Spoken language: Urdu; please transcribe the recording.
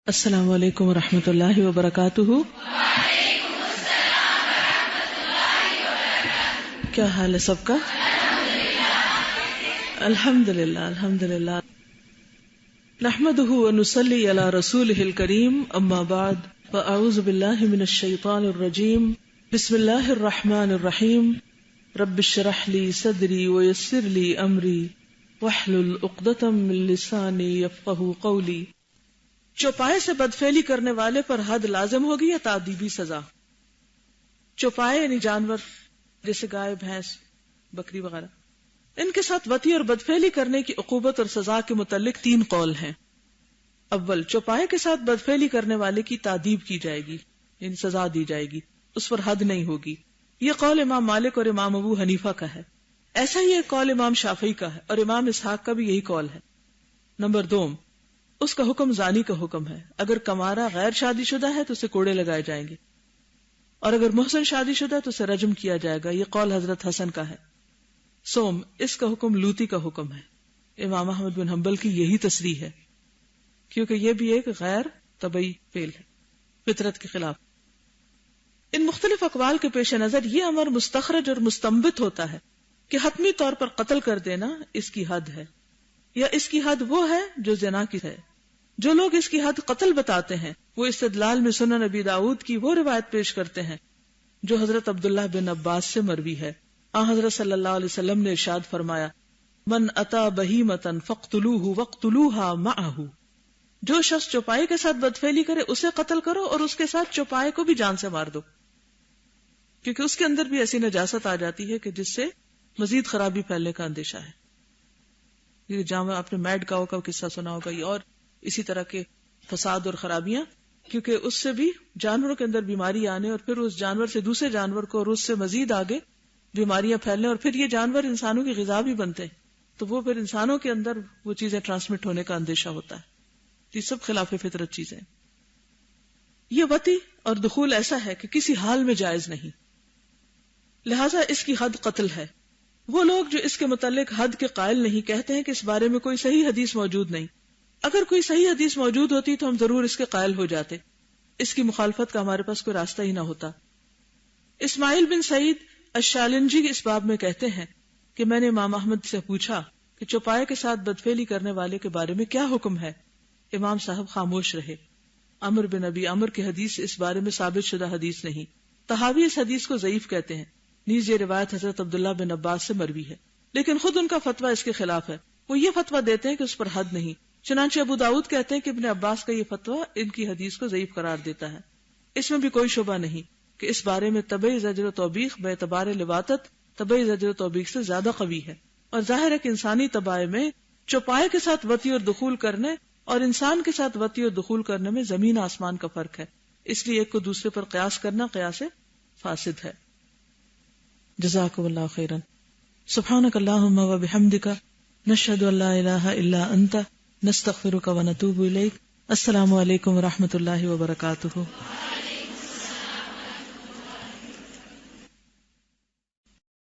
السلام علیکم ورحمۃ اللہ وبرکاتہ۔ وعلیکم السلام ورحمۃ اللہ وبرکاتہ۔ کیا حال ہے سب کا؟ الحمد للہ الحمد للہ۔ نحمده ونصلی علی رسولہ الکریم، اما بعد فاعوذ باللہ من الشیطان الرجیم، بسم اللہ الرحمن الرحیم۔ رب اشرح لی صدری ویسر لی امری واحلل عقدۃ من لسانی یفقہوا قولی۔ چوپائے سے بدفعلی کرنے والے پر حد لازم ہوگی یا تعدیبی سزا؟ چوپائے یعنی جانور جیسے گائے، بھینس، بکری وغیرہ، ان کے ساتھ وطی اور بدفعلی کرنے کی عقوبت اور سزا کے متعلق 3 قول ہیں۔ اول، چوپائے کے ساتھ بدفعلی کرنے والے کی تعدیب کی جائے گی، یعنی سزا دی جائے گی، اس پر حد نہیں ہوگی۔ یہ قول امام مالک اور امام ابو حنیفہ کا ہے۔ ایسا ہی ایک قول امام شافعی کا ہے اور امام اسحاق کا بھی یہی قول ہے۔ نمبر 2، اس کا حکم زانی کا حکم ہے۔ اگر کمارا غیر شادی شدہ ہے تو اسے کوڑے لگائے جائیں گے، اور اگر محسن شادی شدہ ہے تو اسے رجم کیا جائے گا۔ یہ قول حضرت حسن کا ہے۔ سوم، اس کا حکم لوتی کا حکم ہے۔ امام احمد بن حنبل کی یہی تصریح ہے، کیونکہ یہ بھی ایک غیر طبعی فعل ہے، فطرت کے خلاف۔ ان مختلف اقوال کے پیش نظر یہ امر مستخرج اور مستنبت ہوتا ہے کہ حتمی طور پر قتل کر دینا اس کی حد ہے، یا اس کی حد وہ ہے جو زنا کی ہے۔ جو لوگ اس کی حد قتل بتاتے ہیں وہ استدلال میں سنن نبی داؤد کی وہ روایت پیش کرتے ہیں جو حضرت عبداللہ بن عباس سے مروی ہے۔ حضرت صلی اللہ علیہ وسلم نے ارشاد فرمایا، من اتا بہیمۃ فاقتلوہ واقتلوہا معہ۔ جو شخص چوپائے کے ساتھ بدفعلی کرے اسے قتل کرو اور اس کے ساتھ چوپائے کو بھی جان سے مار دو، کیونکہ اس کے اندر بھی ایسی نجاست آ جاتی ہے کہ جس سے مزید خرابی پھیلنے کا اندیشہ ہے۔ یہ جہاں آپ نے میڈ کاؤ کا قصہ سنا ہوگا، یہ اور اسی طرح کے فساد اور خرابیاں، کیونکہ اس سے بھی جانوروں کے اندر بیماری آنے اور پھر اس جانور سے دوسرے جانور کو اور اس سے مزید آگے بیماریاں پھیلنے، اور پھر یہ جانور انسانوں کی غذا بھی بنتے ہیں، تو وہ پھر انسانوں کے اندر وہ چیزیں ٹرانسمٹ ہونے کا اندیشہ ہوتا ہے۔ یہ سب خلاف فطرت چیزیں۔ یہ وطی اور دخول ایسا ہے کہ کسی حال میں جائز نہیں، لہذا اس کی حد قتل ہے۔ وہ لوگ جو اس کے متعلق حد کے قائل نہیں کہتے ہیں کہ اس بارے میں کوئی صحیح حدیث موجود نہیں۔ اگر کوئی صحیح حدیث موجود ہوتی تو ہم ضرور اس کے قائل ہو جاتے، اس کی مخالفت کا ہمارے پاس کوئی راستہ ہی نہ ہوتا۔ اسماعیل بن سعید الشالنجی اس باب میں کہتے ہیں کہ میں نے امام احمد سے پوچھا کہ چوپائے کے ساتھ بدفعلی کرنے والے کے بارے میں کیا حکم ہے؟ امام صاحب خاموش رہے۔ عمر بن ابی عمر کی حدیث اس بارے میں ثابت شدہ حدیث نہیں۔ طحاوی اس حدیث کو ضعیف کہتے ہیں، نیز یہ روایت حضرت عبداللہ بن عباس سے مروی ہے، لیکن خود ان کا فتویٰ اس کے خلاف ہے۔ وہ یہ فتویٰ دیتے ہیں کہ اس پر حد نہیں۔ چنانچہ ابو داؤد کہتے ہیں کہ ابن عباس کا یہ فتویٰ ان کی حدیث کو ضعیف قرار دیتا ہے۔ اس میں بھی کوئی شبہ نہیں کہ اس بارے میں طبعی زجر و توبیخ بے اعتبار لواطت طبعی زجر و توبیخ سے زیادہ قوی ہے، اور ظاہر ہے کہ انسانی طبائع میں چوپائے کے ساتھ وطی اور دخول کرنے اور انسان کے ساتھ وطی اور دخول کرنے میں زمین آسمان کا فرق ہے، اس لیے ایک کو دوسرے پر قیاس کرنا قیاس فاسد ہے۔ جزاکم اللہ خیرا۔ سبحانک اللہم و بحمدک، نشہد ان لا الہ الا انت، نستغفرک و نتوب الیک۔ السلام علیکم و رحمۃ اللہ وبرکاتہ۔